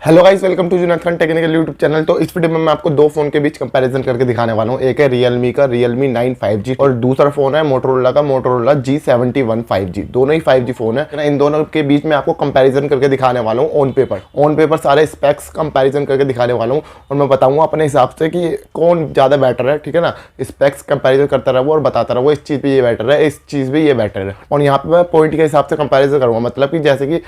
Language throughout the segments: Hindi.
Hello guys, welcome to Junaid Khan technical YouTube channel. तो इस वीडियो में मैं आपको दो फोन के बीच कंपैरिजन करके दिखाने वाला हूँ। एक है रियलमी का Realme 9 5G और दूसरा फोन है मोटोरोला का मोटोरोला G71 5G। दोनों ही 5G फोन है। इन दोनों के बीच में आपको कंपैरिजन करके दिखाने वाला हूँ ऑन पेपर सारे स्पेक्स कंपैरिजन करके दिखाने वाला हूँ और मैं बताऊंगा अपने हिसाब से कि कौन ज़्यादा बेटर है। ठीक है ना, स्पेक्स कंपैरिजन करता रहो और बताता रहो इस चीज़ पे ये बेटर है, इस चीज़ पे ये बेटर है। और यहाँ पे मैं पॉइंट के हिसाब से कंपैरिजन करूँगा, मतलब कि जैसे कि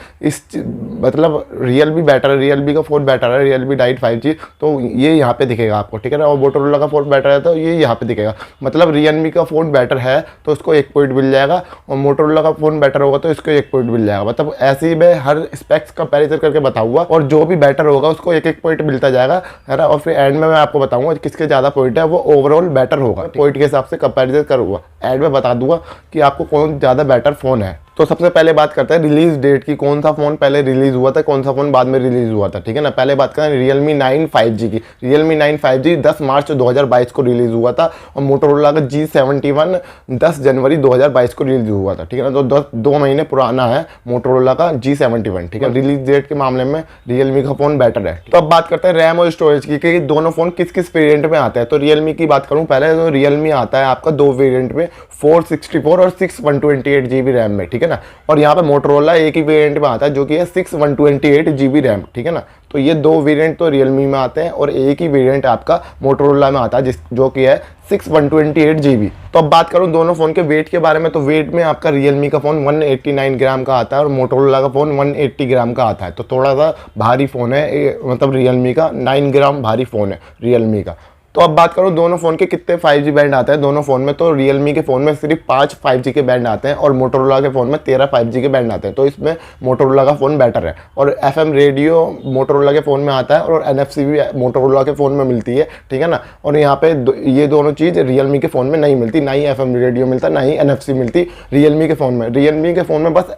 मतलब रियलमी बेटर है, रियलमी का फोन बेटर है, रियलमी 9 5G, तो ये यहाँ पे दिखेगा आपको। ठीक है ना, और मोटोरोला का फोन बेटर है तो ये यहाँ पे दिखेगा। मतलब रियलमी का फोन बेटर है तो उसको 1 पॉइंट मिल जाएगा और मोटोरोला का फोन बेटर होगा तो इसको 1 पॉइंट मिल जाएगा। मतलब ऐसे ही मैं हर स्पेक्स कंपैरिजन करके बताऊंगा और जो भी बेटर होगा उसको 1 पॉइंट मिलता जाएगा, है ना। और फिर एंड में मैं आपको बताऊंगा किसके ज़्यादा पॉइंट है, वो ओवरऑल बेटर होगा। पॉइंट के हिसाब से कंपैरिजन करूँगा, एंड में बता दूंगा कि आपको कौन ज़्यादा बेटर फोन है। तो सबसे पहले बात करते हैं रिलीज डेट की, कौन सा फोन पहले रिलीज हुआ था, कौन सा फोन बाद में रिलीज हुआ था। ठीक है ना, पहले बात करें Realme 9 5G की। Realme 9 5G 10 मार्च 2022 को रिलीज हुआ था और मोटोरोला का G71 10 जनवरी 2022 को रिलीज हुआ था। ठीक है ना, तो 2 महीने पुराना है मोटोरोला का G71। ठीक है, रिलीज डेट के मामले में Realme का फोन बेटर है। तो अब बात करते हैं रैम और स्टोरेज की कि दोनों फोन किस किस वेरिएंट में आते हैं। तो Realme की बात करूं पहले, तो Realme आता है आपका 2 वेरिएंट में, 464 और 6 128GB रैम में। ठीक है ना, और यहाँ पे मोटोरोला एक ही वेरिएंट में आता है जो कि है 6 128GB रैम। ठीक है ना, तो ये 2 वेरिएंट तो Realme में आते हैं और एक ही वेरिएंट आपका मोटोरोला में आता है जो कि है 6 128GB। तो अब बात करूं दोनों फोन के वेट के बारे में, तो वेट में आपका Realme का फोन 189 ग्राम का आता है और मोटोरोला का फोन 180 ग्राम का आता है। तो थोड़ा सा भारी फोन है, मतलब Realme का 9 ग्राम भारी फोन है Realme का। तो अब बात करूं दोनों फ़ोन के कितने 5G बैंड आते हैं दोनों फ़ोन में, तो Realme के फ़ोन में सिर्फ 5 5G के बैंड आते हैं और मोटोरोला के फ़ोन में 13 5G के बैंड आते हैं। तो इसमें मोटोरोला का फ़ोन बेटर है। और FM रेडियो मोटोरोला के फ़ोन में आता है और NFC भी मोटोरोला के फ़ोन में मिलती है। ठीक है ना, और यहाँ पे ये दोनों चीज़ Realme के फ़ोन में नहीं मिलती, ना ही FM रेडियो मिलता, ना ही NFC मिलती Realme के फ़ोन में। Realme के फ़ोन में बस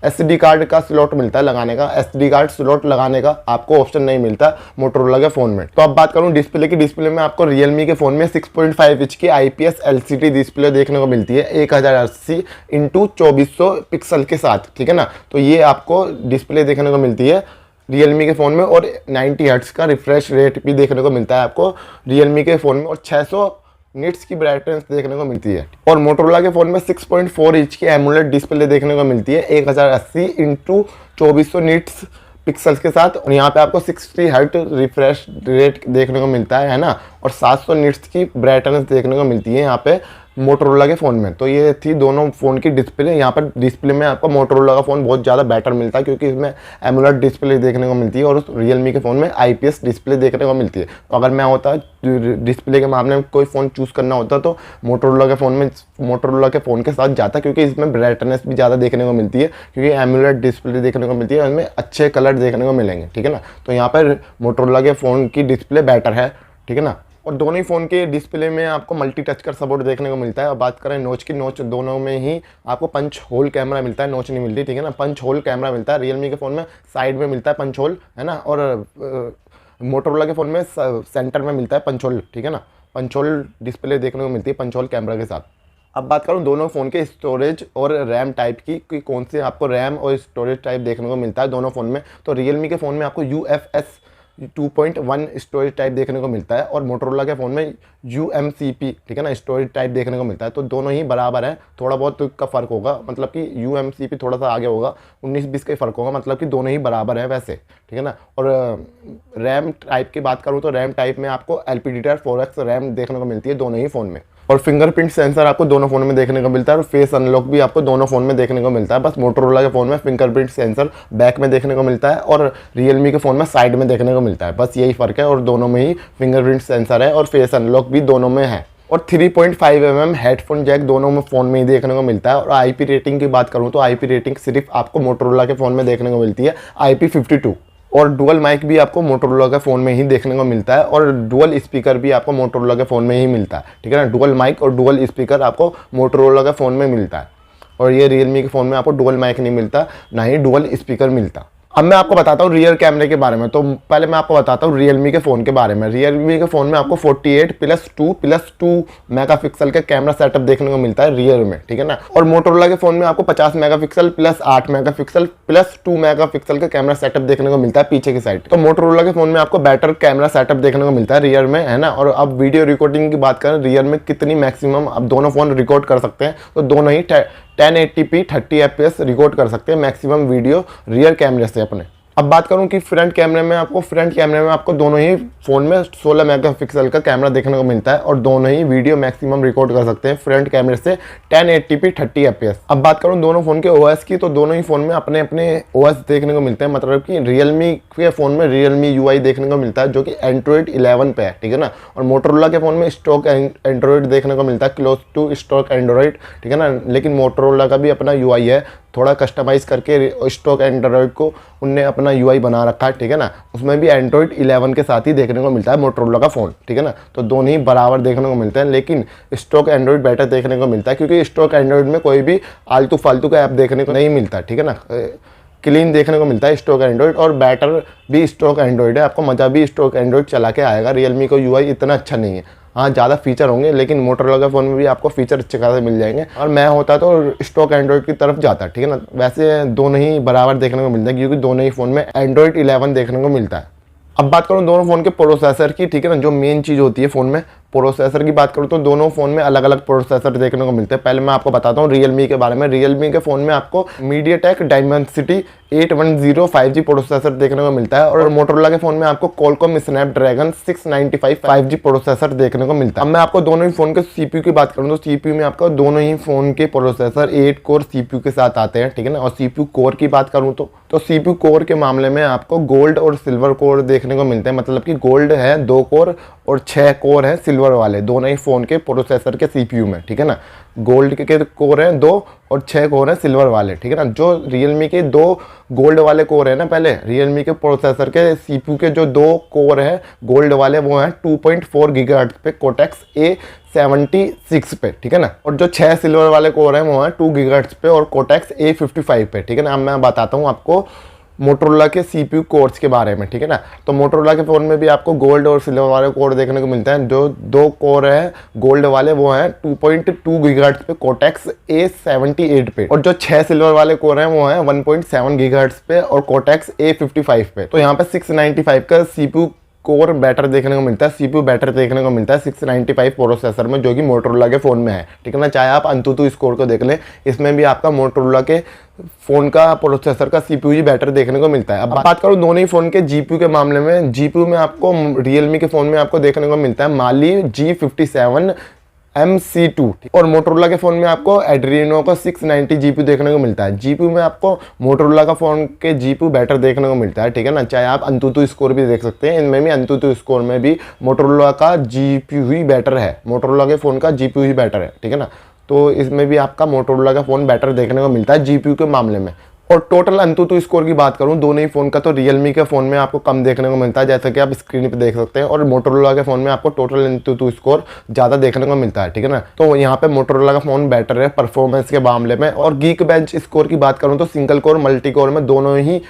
SD कार्ड का स्लॉट मिलता है लगाने का, SD कार्ड स्लॉट लगाने का आपको ऑप्शन नहीं मिलता मोटोरोला के फ़ोन में। तो अब बात करूँ डिस्प्ले की, डिस्प्ले में आपको Realme के फ़ोन में 6.5 इंच की IPS LCD डिस्प्ले देखने को मिलती है 1080 इंटू 2400 पिक्सल के साथ। ठीक है ना, तो ये आपको डिस्प्ले देखने को मिलती है Realme के फ़ोन में और 90 हर्ट्ज का रिफ्रेश रेट भी देखने को मिलता है आपको Realme के फ़ोन में और 600 निट्स की ब्राइटनेस देखने को मिलती है। और मोटोरोला के फ़ोन में 6.4 इंच की एमोलेड डिस्प्ले देखने को मिलती है 1080 इंटू 2400 निट्स पिक्सल्स के साथ और यहाँ पे आपको 60 हर्ट रिफ्रेश रेट देखने को मिलता है ना, और 700 निट्स की ब्राइटनेस देखने को मिलती है यहाँ पे मोटोरोला के फ़ोन में। तो ये थी दोनों फ़ोन की डिस्प्ले। यहाँ पर डिस्प्ले में आपको मोटोरोला का फ़ोन बहुत ज़्यादा बेटर मिलता है क्योंकि इसमें एमोलेड डिस्प्ले देखने को मिलती है और Realme के फ़ोन में IPS डिस्प्ले देखने को मिलती है। तो अगर मैं होता डिस्प्ले के मामले में कोई फ़ोन चूज़ करना होता तो मोटोरोला के फ़ोन के साथ जाता, क्योंकि इसमें ब्राइटनेस भी ज़्यादा देखने को मिलती है, क्योंकि एमोलेड डिस्प्ले देखने को मिलती है और इसमें अच्छे कलर देखने को मिलेंगे। ठीक है ना, तो यहाँ पर मोटोरोला के फ़ोन की डिस्प्ले बेटर है। ठीक है ना, और दोनों ही फ़ोन के डिस्प्ले में आपको मल्टी टच का सपोर्ट देखने को मिलता है। और बात करें नोच की, नोच दोनों में ही आपको पंच होल कैमरा मिलता है, नोच नहीं मिलती। ठीक है ना, पंच होल कैमरा मिलता है। Realme के फ़ोन में साइड में मिलता है पंच होल, है ना, और मोटोरोला के फ़ोन में सेंटर में मिलता है पंच होल। ठीक है ना, पंच होल डिस्प्ले देखने को मिलती है पंच होल कैमरा के साथ। अब बात करूं दोनों फ़ोन के स्टोरेज और रैम टाइप की कि कौन से आपको रैम और स्टोरेज टाइप देखने को मिलता है दोनों फ़ोन में। तो Realme के फ़ोन में आपको UFS 2.1 स्टोरेज टाइप देखने को मिलता है और मोटोरोला के फ़ोन में UMCP, ठीक है ना, स्टोरेज टाइप देखने को मिलता है। तो दोनों ही बराबर है, थोड़ा बहुत का फ़र्क होगा, मतलब कि UMCP थोड़ा सा आगे होगा, 19-20 का ही फ़र्क होगा, मतलब कि दोनों ही बराबर है वैसे। ठीक है ना, और रैम टाइप की बात करूँ तो रैम टाइप में आपको LPDDR4X रैम देखने को मिलती है दोनों ही फ़ोन में। और फिंगरप्रिंट सेंसर आपको दोनों फ़ोन में देखने को मिलता है और फेस अनलॉक भी आपको दोनों फ़ोन में देखने को मिलता है। बस मोटोरोला के फ़ोन में फिंगरप्रिंट सेंसर बैक में देखने को मिलता है और Realme के फ़ोन में साइड में देखने को मिलता है। बस यही फ़र्क है और दोनों में ही फिंगरप्रिंट सेंसर है और फेस अनलॉक भी दोनों में है। और 3.5 mm हेडफोन जैक दोनों में फ़ोन में ही देखने को मिलता है। और IP रेटिंग की बात करूँ तो IP रेटिंग सिर्फ आपको मोटोरोला के फ़ोन में देखने को मिलती है IP52। और डुअल माइक भी आपको मोटोरोला के फ़ोन में ही देखने को मिलता है और डुअल स्पीकर भी आपको मोटोरोला के फ़ोन में ही मिलता है। ठीक है ना, डुअल माइक और डुअल स्पीकर आपको मोटोरोला के फ़ोन में मिलता है और ये Realme के फ़ोन में आपको डुअल माइक नहीं मिलता, ना ही डुअल स्पीकर मिलता। अब मैं आपको बताता हूँ रियर कैमरे के बारे में। तो पहले मैं आपको बताता हूँ रियलमी के फ़ोन के बारे में। रियलमी के फ़ोन में आपको 48+2+2 मेगापिक्सल का कैमरा सेटअप देखने को मिलता है रियर में, ठीक है ना। और मोटोरोला के फ़ोन में आपको 50 megapixel plus 8 megapixel plus 2 megapixel का कैमरा सेटअप देखने को मिलता है पीछे की साइड। तो मोटोरोला के फ़ोन में आपको बेटर कैमरा सेटअप देखने को मिलता है रियर में, है ना। और अब वीडियो रिकॉर्डिंग की बात करें, रियर में कितनी मैक्सिमम अब दोनों फ़ोन रिकॉर्ड कर सकते हैं, तो दोनों ही 1080p 30 fps रिकॉर्ड कर सकते हैं मैक्सिमम वीडियो रियर कैमरे से अपने। अब बात करूं कि फ्रंट कैमरे में आपको दोनों ही फ़ोन में 16 मेगापिक्सल का कैमरा देखने को मिलता है और दोनों ही वीडियो मैक्सिमम रिकॉर्ड कर सकते हैं फ्रंट कैमरे से 1080p 30 fps। अब बात करूं दोनों फ़ोन के ओएस की, तो दोनों ही फ़ोन में अपने अपने ओएस देखने को मिलते हैं। मतलब कि रियलमी के फ़ोन में रियलमी यूआई देखने को मिलता है जो कि एंड्रॉइड 11 पे है, ठीक है ना। और मोटोरोला के फ़ोन में स्टॉक एंड्रॉइड देखने को मिलता है, क्लोज टू स्टॉक एंड्रॉइड, ठीक है ना। लेकिन मोटोरोला का भी अपना यूआई है, थोड़ा कस्टमाइज़ करके स्टॉक एंड्रॉइड को उनने अपना यूआई बना रखा है, ठीक है ना। उसमें भी एंड्रॉइड 11 के साथ ही देखने को मिलता है मोटोरोला का फ़ोन, ठीक है ना। तो दोनों ही बराबर देखने को मिलते हैं, लेकिन स्टॉक एंड्रॉइड बेटर देखने को मिलता है क्योंकि स्टॉक एंड्रॉइड में कोई भी आलतू फालतू का ऐप देखने को नहीं मिलता, ठीक है ना। क्लीन देखने को मिलता है स्टॉक एंड्रॉइड, और बैटर भी स्टॉक एंड्रॉइड है, आपको मज़ा भी स्टॉक एंड्रॉइड चला के आएगा। रियलमी को यूआई इतना अच्छा नहीं है, हाँ ज़्यादा फीचर होंगे, लेकिन मोटोरोला के फ़ोन में भी आपको फीचर अच्छे खासे मिल जाएंगे। और मैं होता तो स्टॉक एंड्रॉइड की तरफ जाता, ठीक है ना। वैसे दोनों ही बराबर देखने को मिलता है क्योंकि दोनों ही फ़ोन में एंड्रॉइड 11 देखने को मिलता है। अब बात करूँ दोनों फ़ोन के प्रोसेसर की, ठीक है ना, जो मेन चीज़ होती है फ़ोन में प्रोसेसर की बात करूँ तो दोनों फ़ोन में अलग अलग प्रोसेसर देखने को मिलते हैं। पहले मैं आपको बताता हूँ रियलमी के बारे में। रियलमी के फ़ोन में आपको मीडियाटेक डायमेंसिटी 810 5G प्रोसेसर देखने को मिलता है, और मोटोरोला के फ़ोन में आपको क्वालकॉम स्नैपड्रैगन 695 5G प्रोसेसर देखने को मिलता है। अब मैं आपको दोनों ही फ़ोन के CPU की बात करूँ तो CPU में आपको दोनों ही फ़ोन के प्रोसेसर 8 कोर CPU के साथ आते हैं, ठीक है ना। और CPU कोर की बात करूँ तो CPU कोर के मामले में आपको गोल्ड और सिल्वर कोर देखने को मिलते हैं। मतलब कि गोल्ड है 2 कोर और 6 कोर है सिल्वर वाले, दोनों ही फ़ोन के प्रोसेसर के CPU में, ठीक है ना। गोल्ड के कोर हैं 2 और 6 कोर हैं सिल्वर वाले, ठीक है ना। जो रियलमी के 2 गोल्ड वाले कोर है ना, पहले रियलमी के प्रोसेसर के CPU के जो 2 कोर है गोल्ड वाले वो हैं 2.4 गीगाहर्ट्ज़ पे कोटेक्स A76 पे, ठीक है ना। और जो 6 सिल्वर वाले कोर हैं वो हैं 2 गीगाहर्ट्ज़ पे और कोटेक्स A55 पे, ठीक है ना। अब मैं बताता हूँ आपको मोटोरोला के CPU कोर्स के बारे में, ठीक है ना। तो मोटोरोला के फ़ोन में भी आपको गोल्ड और सिल्वर वाले कोर देखने को मिलते हैं। जो 2 कोर है गोल्ड वाले वो हैं 2.2 गीगाहर्ट्ज़ पे कोटेक्स A78 पे, और जो 6 सिल्वर वाले कोर हैं वो हैं 1.7 गीगाहर्ट्ज़ पे और कोटेक्स A55 पे। तो यहाँ पे 695 का CPU कोर बैटर देखने को मिलता है, CPU बैटर देखने को मिलता है 695 प्रोसेसर में, जो कि मोटोरोला के फ़ोन में है, ठीक है ना। चाहे आप अंतुतु स्कोर को देख लें, इसमें भी आपका मोटोरोला के फ़ोन का प्रोसेसर का CPU ही बेटर देखने को मिलता है। अब बात करूँ दोनों ही फ़ोन के GPU के मामले में, GPU में आपको रियलमी के फ़ोन में आपको देखने को मिलता है माली G57 MC2, और मोटोरोला के फ़ोन में आपको एड्रीनो का 690 GPU देखने को मिलता है। GPU में आपको मोटोरोला का फ़ोन के GPU बेटर देखने को मिलता है, ठीक है ना। चाहे आप अंतुतु स्कोर भी देख सकते हैं, इनमें भी अंतुतु स्कोर में भी मोटोरोला का GPU ही बेटर है, मोटोरोला के फ़ोन का GPU ही बेटर है, ठीक है ना। तो इसमें भी आपका मोटोरोला का फ़ोन बेटर देखने को मिलता है GPU के मामले में। और टोटल अंतुतु स्कोर की बात करूं दोनों ही फ़ोन का, तो रियलमी के फ़ोन में आपको कम देखने को मिलता है, जैसा कि आप स्क्रीन पे देख सकते हैं, और मोटोरोला के फ़ोन में आपको टोटल अंतुतु स्कोर ज़्यादा देखने को मिलता है, ठीक है ना। तो यहाँ पे मोटोरोला का फ़ोन बेटर है परफॉर्मेंस के मामले में। और गीक बेंच स्कोर की बात करूँ तो सिंगल कोर मल्टी कोर में दोनों ही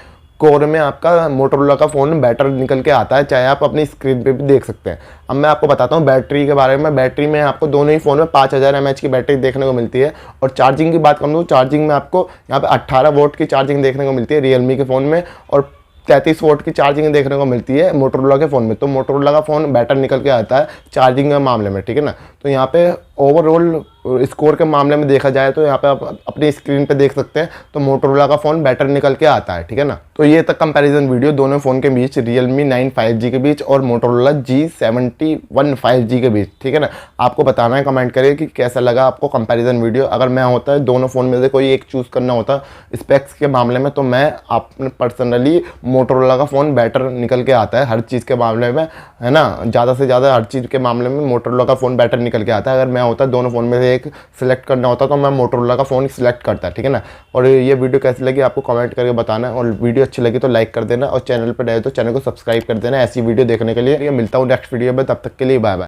कोर में आपका मोटोरोला का फ़ोन बेटर निकल के आता है, चाहे आप अपनी स्क्रीन पे भी देख सकते हैं। अब मैं आपको बताता हूँ बैटरी के बारे में। बैटरी में आपको दोनों ही फ़ोन में 5000 mAh की बैटरी देखने को मिलती है। और चार्जिंग की बात करूँ तो चार्जिंग में आपको यहाँ पे 18 वोल्ट की चार्जिंग देखने को मिलती है रियलमी के फ़ोन में, और 33 वोल्ट की चार्जिंग देखने को मिलती है मोटोरोला के फ़ोन में। तो मोटोरोला का फ़ोन बेटर निकल के आता है चार्जिंग के मामले में, ठीक है ना। तो यहाँ पे ओवरऑल स्कोर के मामले में देखा जाए तो यहाँ पे आप अपनी स्क्रीन पे देख सकते हैं, तो मोटोरोला का फ़ोन बेटर निकल के आता है, ठीक है ना। तो ये तक कंपैरिजन वीडियो दोनों फ़ोन के बीच, रियलमी 9 5G के बीच और मोटोरोला G71 5G के बीच, ठीक है ना। आपको बताना है, कमेंट करिए कि कैसा लगा आपको कंपैरिजन वीडियो। अगर मैं होता है दोनों फ़ोन में से कोई एक चूज़ करना होता स्पेक्स के मामले में, तो मैं अपने पर्सनली मोटोरोला का फ़ोन बेटर निकल के आता है हर चीज़ के मामले में, है ना। ज़्यादा से ज़्यादा हर चीज़ के मामले में मोटोरोला का फ़ोन बेटर निकल के आता है। अगर मैं होता दोनों फ़ोन में से एक सिलेक्ट करना होता तो मैं मोटोरोला का फ़ोन सिलेक्ट करता, ठीक है ना। और ये वीडियो कैसी लगी आपको कमेंट करके बताना, और वीडियो अच्छी लगी तो लाइक कर देना, और चैनल पर नए तो चैनल को सब्सक्राइब कर देना ऐसी वीडियो देखने के लिए। मिलता हूँ नेक्स्ट वीडियो में, तब तक के लिए बाय बाय।